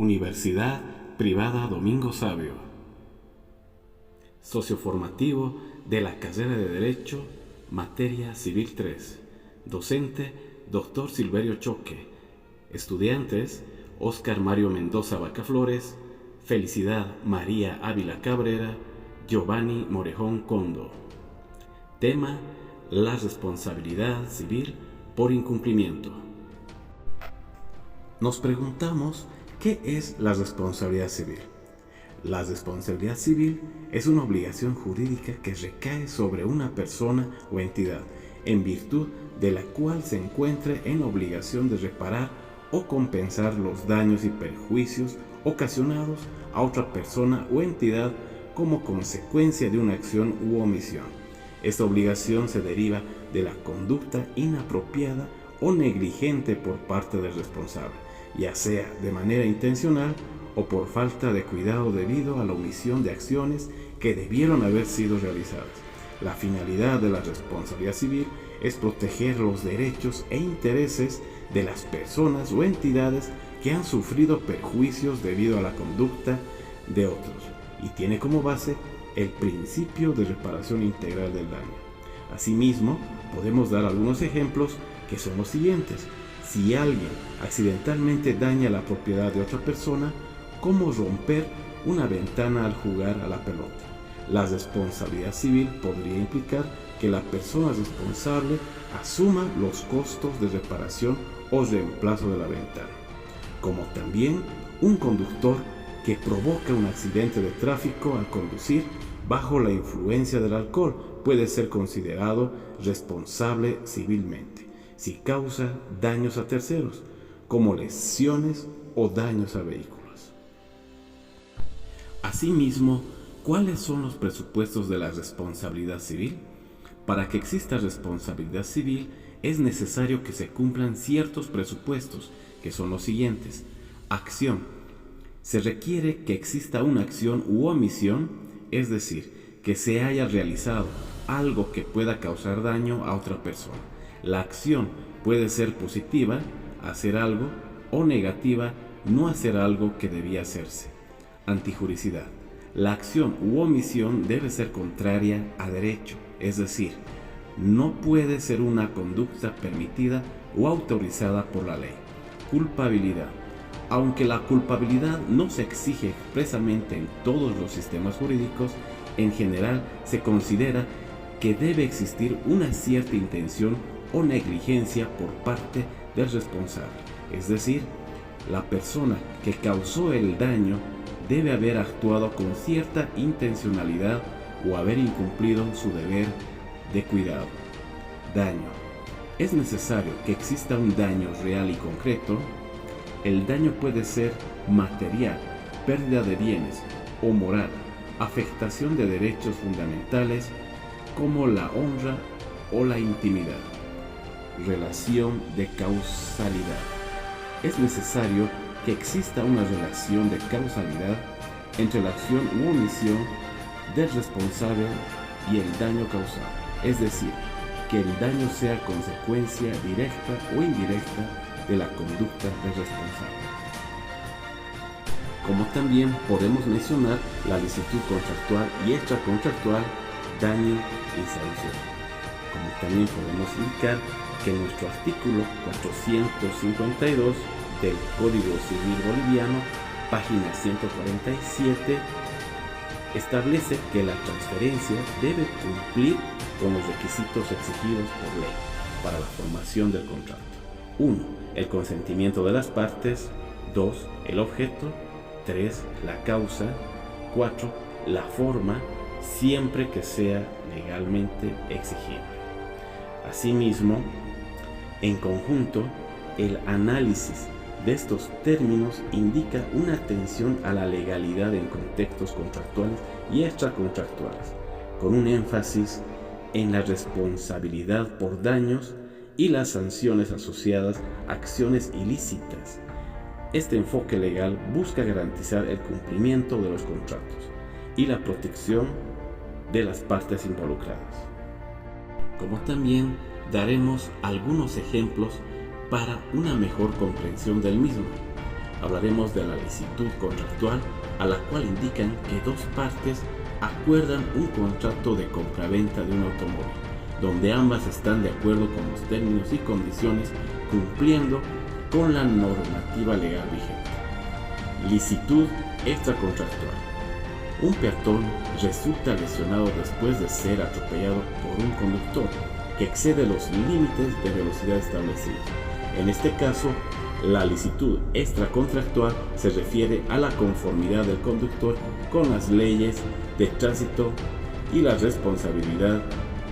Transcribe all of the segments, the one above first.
Universidad Privada Domingo Savio. Socioformativo de la carrera de Derecho, materia Civil 3. Docente, Dr. Silverio Choque. Estudiantes, Óscar Mario Mendoza Bacaflores, Felicidad María Ávila Cabrera, Giovanni Morejón Condo. Tema: la responsabilidad civil por incumplimiento. Nos preguntamos, ¿qué es la responsabilidad civil? La responsabilidad civil es una obligación jurídica que recae sobre una persona o entidad, en virtud de la cual se encuentre en obligación de reparar o compensar los daños y perjuicios ocasionados a otra persona o entidad como consecuencia de una acción u omisión. Esta obligación se deriva de la conducta inapropiada o negligente por parte del responsable, ya sea de manera intencional o por falta de cuidado debido a la omisión de acciones que debieron haber sido realizadas. La finalidad de la responsabilidad civil es proteger los derechos e intereses de las personas o entidades que han sufrido perjuicios debido a la conducta de otros, y tiene como base el principio de reparación integral del daño. Asimismo, podemos dar algunos ejemplos que son los siguientes. Si alguien accidentalmente daña la propiedad de otra persona, ¿cómo romper una ventana al jugar a la pelota? La responsabilidad civil podría implicar que la persona responsable asuma los costos de reparación o reemplazo de la ventana, como también un conductor que provoca un accidente de tráfico al conducir bajo la influencia del alcohol puede ser considerado responsable civilmente si causa daños a terceros, como lesiones o daños a vehículos. Asimismo, ¿cuáles son los presupuestos de la responsabilidad civil? Para que exista responsabilidad civil es necesario que se cumplan ciertos presupuestos, que son los siguientes. Acción. Se requiere que exista una acción u omisión, es decir, que se haya realizado algo que pueda causar daño a otra persona. La acción puede ser positiva, hacer algo, o negativa, no hacer algo que debía hacerse. Antijuricidad. La acción u omisión debe ser contraria a derecho, es decir, no puede ser una conducta permitida o autorizada por la ley. Culpabilidad. Aunque la culpabilidad no se exige expresamente en todos los sistemas jurídicos, en general se considera que debe existir una cierta intención o negligencia por parte del responsable, es decir, la persona que causó el daño debe haber actuado con cierta intencionalidad o haber incumplido su deber de cuidado. Daño. Es necesario que exista un daño real y concreto. El daño puede ser material, pérdida de bienes, o moral, afectación de derechos fundamentales como la honra o la intimidad. Relación de causalidad. Es necesario que exista una relación de causalidad entre la acción u omisión del responsable y el daño causado, es decir, que el daño sea consecuencia directa o indirecta de la conducta del responsable. Como también podemos mencionar la licitud contractual y extracontractual, daño y sanción. Como también podemos indicar que nuestro artículo 452 del Código Civil Boliviano, página 147, establece que la transferencia debe cumplir con los requisitos exigidos por ley para la formación del contrato. 1. El consentimiento de las partes. 2. El objeto. 3. La causa. 4. La forma, siempre que sea legalmente exigible. Asimismo, en conjunto, el análisis de estos términos indica una atención a la legalidad en contextos contractuales y extracontractuales, con un énfasis en la responsabilidad por daños y las sanciones asociadas a acciones ilícitas. Este enfoque legal busca garantizar el cumplimiento de los contratos y la protección de las partes involucradas. Como también daremos algunos ejemplos para una mejor comprensión del mismo. Hablaremos de la licitud contractual, a la cual indican que dos partes acuerdan un contrato de compraventa de un automóvil, donde ambas están de acuerdo con los términos y condiciones, cumpliendo con la normativa legal vigente. Licitud extracontractual. Un peatón resulta lesionado después de ser atropellado por un conductor que excede los límites de velocidad establecidos. En este caso, la licitud extracontractual se refiere a la conformidad del conductor con las leyes de tránsito y la responsabilidad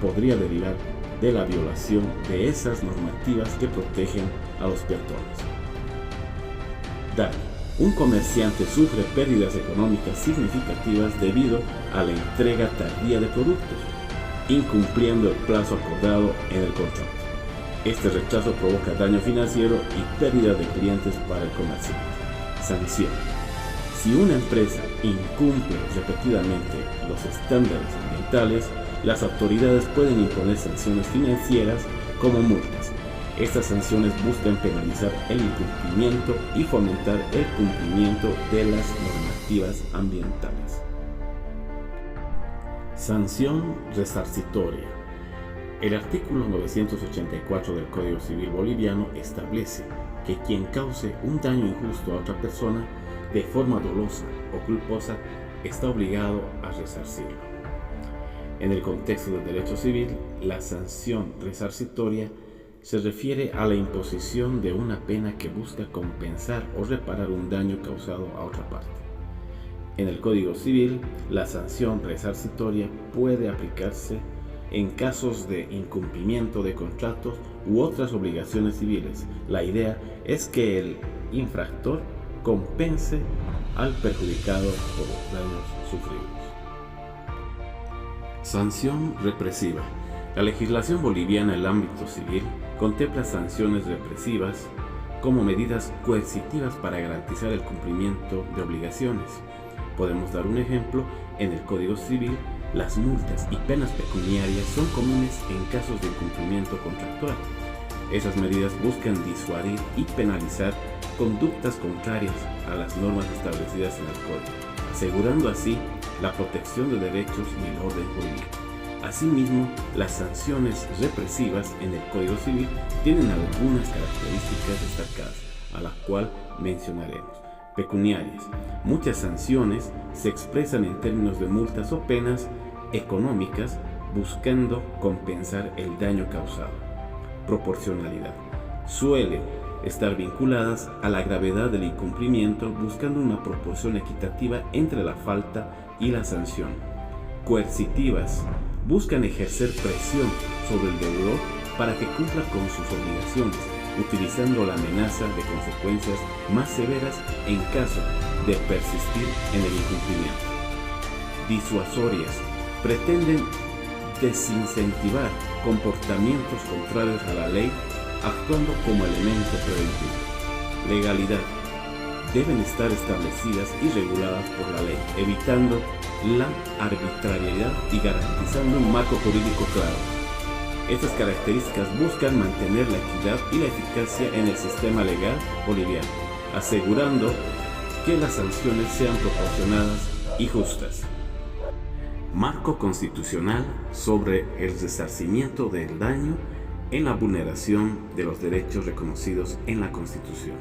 podría derivar de la violación de esas normativas que protegen a los peatones. Daño. Un comerciante sufre pérdidas económicas significativas debido a la entrega tardía de productos, incumpliendo el plazo acordado en el contrato. Este retraso provoca daño financiero y pérdida de clientes para el comerciante. Sanción. Si una empresa incumple repetidamente los estándares ambientales, las autoridades pueden imponer sanciones financieras como multas. Estas sanciones buscan penalizar el incumplimiento y fomentar el cumplimiento de las normativas ambientales. Sanción resarcitoria. El artículo 984 del Código Civil boliviano establece que quien cause un daño injusto a otra persona de forma dolosa o culposa está obligado a resarcirlo. En el contexto del derecho civil, la sanción resarcitoria se refiere a la imposición de una pena que busca compensar o reparar un daño causado a otra parte. En el Código Civil, la sanción resarcitoria puede aplicarse en casos de incumplimiento de contratos u otras obligaciones civiles. La idea es que el infractor compense al perjudicado por los daños sufridos. Sanción represiva. La legislación boliviana en el ámbito civil contempla sanciones represivas como medidas coercitivas para garantizar el cumplimiento de obligaciones. Podemos dar un ejemplo: en el Código Civil, las multas y penas pecuniarias son comunes en casos de incumplimiento contractual. Esas medidas buscan disuadir y penalizar conductas contrarias a las normas establecidas en el Código, asegurando así la protección de derechos y el orden jurídico. Asimismo, las sanciones represivas en el Código Civil tienen algunas características destacadas, a las cuales mencionaremos. Pecuniarias. Muchas sanciones se expresan en términos de multas o penas económicas buscando compensar el daño causado. Proporcionalidad. Suelen estar vinculadas a la gravedad del incumplimiento buscando una proporción equitativa entre la falta y la sanción. Coercitivas. Buscan ejercer presión sobre el deudor para que cumpla con sus obligaciones, utilizando la amenaza de consecuencias más severas en caso de persistir en el incumplimiento. Disuasorias. Pretenden desincentivar comportamientos contrarios a la ley, actuando como elemento preventivo. Legalidad. Deben estar establecidas y reguladas por la ley, evitando la arbitrariedad y garantizando un marco jurídico claro. Estas características buscan mantener la equidad y la eficacia en el sistema legal boliviano, asegurando que las sanciones sean proporcionadas y justas. Marco constitucional sobre el resarcimiento del daño en la vulneración de los derechos reconocidos en la Constitución.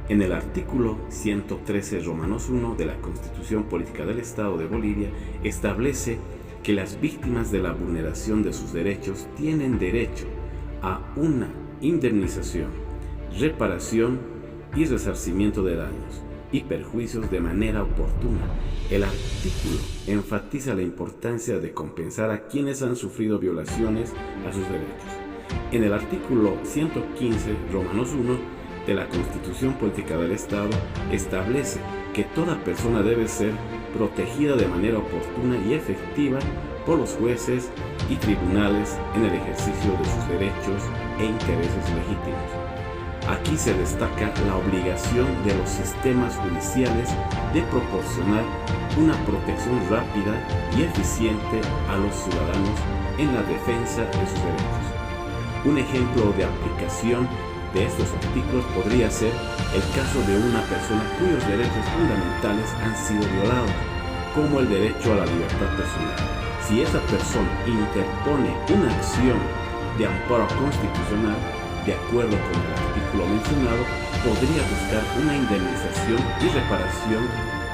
En el artículo 113 Romanos 1 de la Constitución Política del Estado de Bolivia establece que las víctimas de la vulneración de sus derechos tienen derecho a una indemnización, reparación y resarcimiento de daños y perjuicios de manera oportuna. El artículo enfatiza la importancia de compensar a quienes han sufrido violaciones a sus derechos. En el artículo 115 Romanos 1 de la Constitución Política del Estado establece que toda persona debe ser protegida de manera oportuna y efectiva por los jueces y tribunales en el ejercicio de sus derechos e intereses legítimos. Aquí se destaca la obligación de los sistemas judiciales de proporcionar una protección rápida y eficiente a los ciudadanos en la defensa de sus derechos. Un ejemplo de aplicación de estos artículos podría ser el caso de una persona cuyos derechos fundamentales han sido violados, como el derecho a la libertad personal. Si esa persona interpone una acción de amparo constitucional, de acuerdo con el artículo mencionado, podría buscar una indemnización y reparación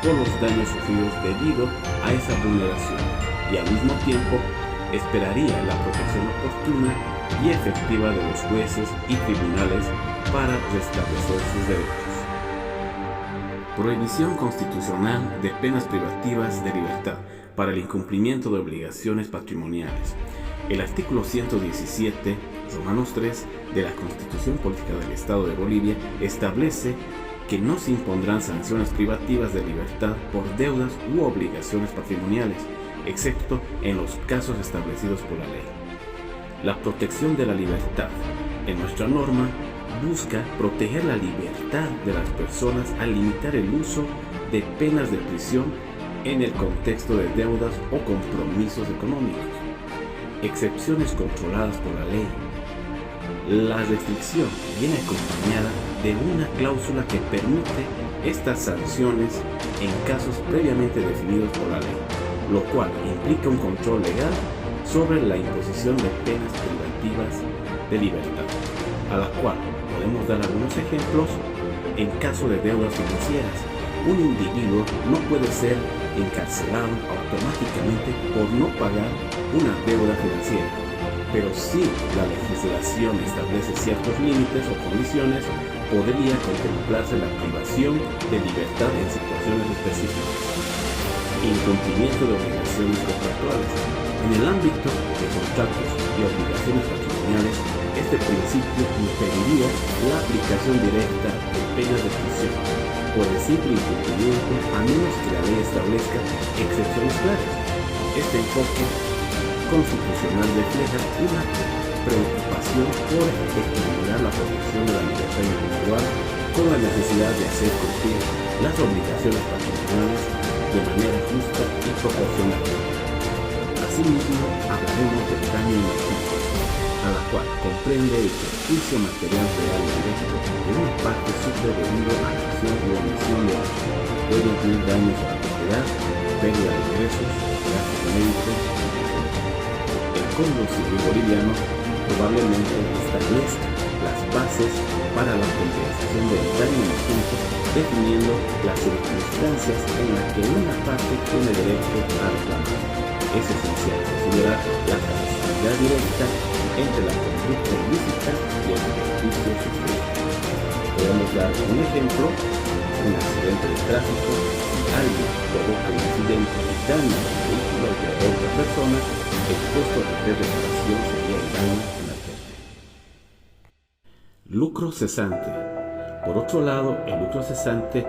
por los daños sufridos debido a esa vulneración y al mismo tiempo esperaría la protección oportuna y efectiva de los jueces y tribunales para restablecer sus derechos. Prohibición constitucional de penas privativas de libertad para el incumplimiento de obligaciones patrimoniales. El artículo 117, Romanos 3, de la Constitución Política del Estado de Bolivia establece que no se impondrán sanciones privativas de libertad por deudas u obligaciones patrimoniales, excepto en los casos establecidos por la ley. La protección de la libertad en nuestra norma busca proteger la libertad de las personas al limitar el uso de penas de prisión en el contexto de deudas o compromisos económicos, excepciones controladas por la ley. La restricción viene acompañada de una cláusula que permite estas sanciones en casos previamente definidos por la ley, lo cual implica un control legal sobre la imposición de penas privativas de libertad, a la cual podemos dar algunos ejemplos. En caso de deudas financieras, un individuo no puede ser encarcelado automáticamente por no pagar una deuda financiera, pero si la legislación establece ciertos límites o condiciones, podría contemplarse la privación de libertad en situaciones específicas. Incumplimiento de obligaciones contractuales. En el ámbito de contratos y obligaciones patrimoniales, este principio impediría la aplicación directa de penas de prisión por el simple incumplimiento, a menos que la ley establezca excepciones claras. Este enfoque constitucional refleja una preocupación por equilibrar la protección de la libertad individual con la necesidad de hacer cumplir las obligaciones patrimoniales de manera justa y proporcional. Asimismo, hablaremos del daño emergente, a la cual comprende el perjuicio material real y directo que una parte sufre debido a la acción u omisión de otro. Puede incluir daños a la propiedad, pérdida de ingresos, gastos médicos, etc. El Código Civil boliviano probablemente establezca las bases para la compensación del daño emergente, definiendo las circunstancias en las que una parte tiene derecho a reclamar. Es esencial considerar la causalidad directa entre la conducta ilícita y el perjuicio sufrido. Podemos dar un ejemplo: un accidente de tráfico. Si alguien provoca un incidente y daña el vehículo de otra persona, el costo de reparación sería el daño emergente. Lucro cesante. Por otro lado, el lucro cesante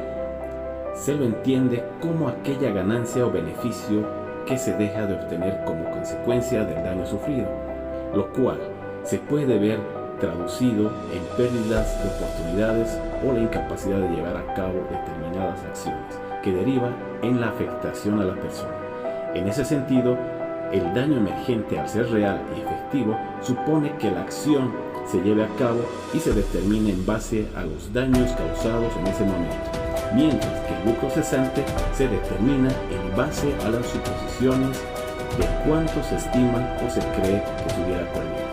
se lo entiende como aquella ganancia o beneficio que se deja de obtener como consecuencia del daño sufrido, lo cual se puede ver traducido en pérdidas de oportunidades o la incapacidad de llevar a cabo determinadas acciones que derivan en la afectación a la persona. En ese sentido, el daño emergente, al ser real y efectivo, supone que la acción se lleve a cabo y se determine en base a los daños causados en ese momento, mientras que el lucro cesante se determina en base a las suposiciones de cuánto se estima o se cree que se hubiera ocurrido.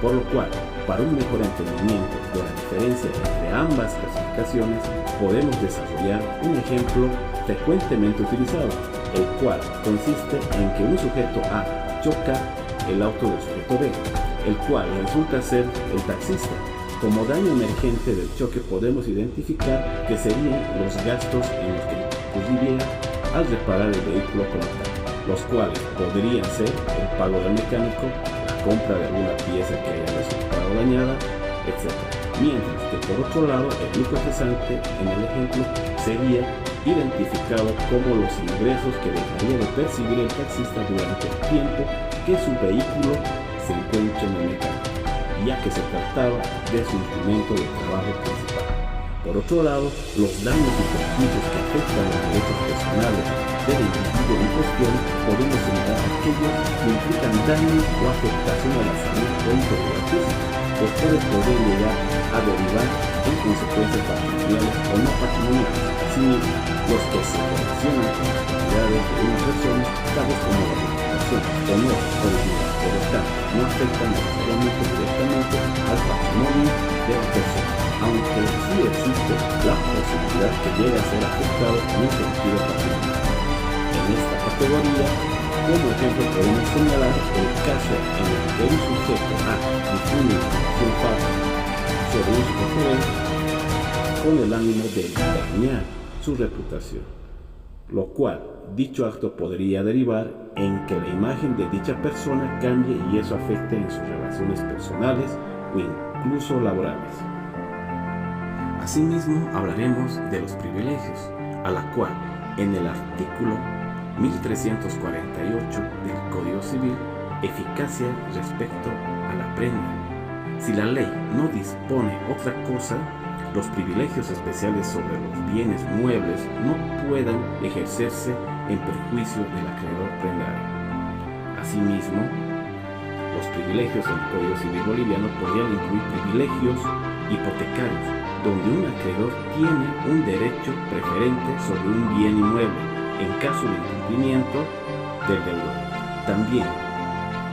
Por lo cual, para un mejor entendimiento de la diferencia entre ambas clasificaciones, podemos desarrollar un ejemplo frecuentemente utilizado, el cual consiste en que un sujeto A choca el auto del sujeto B, el cual resulta ser el taxista. Como daño emergente del choque podemos identificar que serían los gastos en los que incurriría al reparar el vehículo como tal, los cuales podrían ser el pago del mecánico, la compra de alguna pieza que haya resultado dañada, etc. Mientras que por otro lado el lucro cesante en el ejemplo sería identificado como los ingresos que dejaría de percibir el taxista durante el tiempo que su vehículo se encuentre en el mecánico, ya que se trataba de su instrumento de trabajo principal. Por otro lado, los daños y perjuicios que afectan los derechos personales del individuo en cuestión podemos señalar aquellos que implican daño o afectación a la salud o integridad física, los cuales podrían llegar a derivar en consecuencias patrimoniales o no patrimoniales. Asimismo, los que se relacionan con las actividades de una persona, tales como la reputación, honor o dignidad, por lo tanto, no afectan necesariamente directamente al patrimonio de la persona, aunque sí existe la posibilidad que llegue a ser afectado en un sentido patrimonial. En esta categoría, como ejemplo podemos señalar el caso en el que un sujeto A difunde información falsa sobre un sujeto B con el ánimo de dañar su reputación, lo cual dicho acto podría derivar en que la imagen de dicha persona cambie y eso afecte en sus relaciones personales o incluso laborales. Asimismo, hablaremos de los privilegios, a la cual en el artículo 1348 del Código Civil, eficacia respecto a la prenda. Si la ley no dispone otra cosa, los privilegios especiales sobre los bienes muebles no puedan ejercerse en perjuicio del acreedor prendario. Asimismo, los privilegios del Código Civil boliviano podrían incluir privilegios hipotecarios, donde un acreedor tiene un derecho preferente sobre un bien inmueble en caso de incumplimiento del deudor. También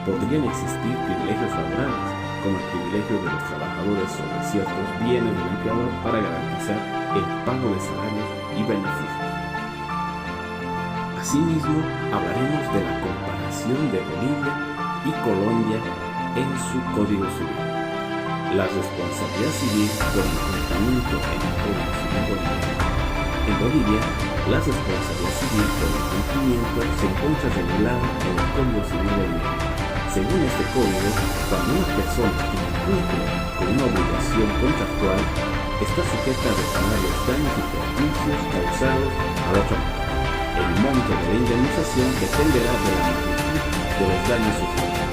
podrían existir privilegios laborales, como el privilegio de los trabajadores sobre ciertos bienes del empleador para garantizar el pago de salarios y beneficios. Asimismo, hablaremos de la comparación de Bolivia y Colombia en su Código Civil. La responsabilidad civil por incumplimiento en el Código Civil boliviano. En Bolivia, la responsabilidad civil por incumplimiento se encuentra regulada en el Código Civil boliviano. Según este código, cuando una persona incumple con una obligación contractual, está sujeta a reparar los daños y perjuicios causados a la otra parte. El monto de la indemnización dependerá de la magnitud de los daños sufridos.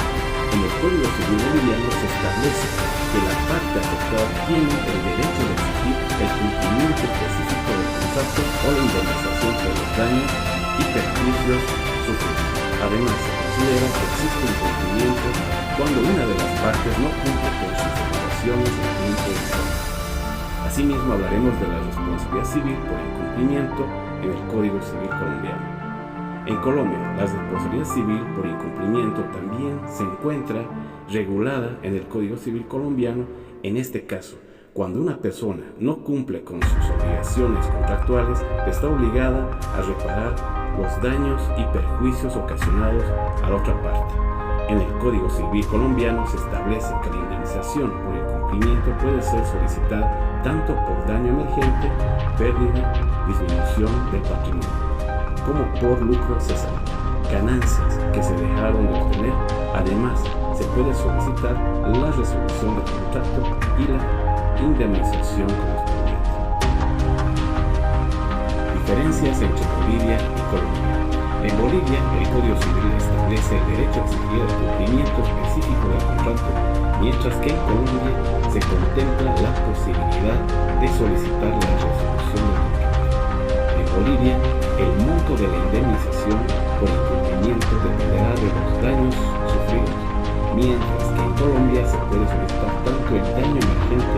En el Código Civil boliviano se establece que la parte afectada tiene el derecho de exigir el cumplimiento específico del contrato o la indemnización por los daños y perjuicios sufridos. Además, se considera que existe incumplimiento cuando una de las partes no cumple con sus obligaciones en tiempo y forma. Asimismo, hablaremos de la responsabilidad civil por incumplimiento en el Código Civil colombiano. En Colombia, la responsabilidad civil por incumplimiento también se encuentra regulada en el Código Civil colombiano. En este caso, cuando una persona no cumple con sus obligaciones contractuales, está obligada a reparar los daños y perjuicios ocasionados a la otra parte. En el Código Civil colombiano se establece que la indemnización por incumplimiento puede ser solicitada tanto por daño emergente, pérdida, disminución del patrimonio, como por lucro cesante, ganancias que se dejaron de obtener. Además, se puede solicitar la resolución del contrato y la indemnización correspondiente. Diferencias entre Bolivia y Colombia. En Bolivia, el Código Civil establece el derecho a exigir el cumplimiento específico del contrato, mientras que en Colombia se contempla la posibilidad de solicitar la resolución del contrato. En Bolivia, el monto de la indemnización por incumplimiento dependerá de los daños sufridos, mientras que en Colombia se puede solicitar tanto el daño emergente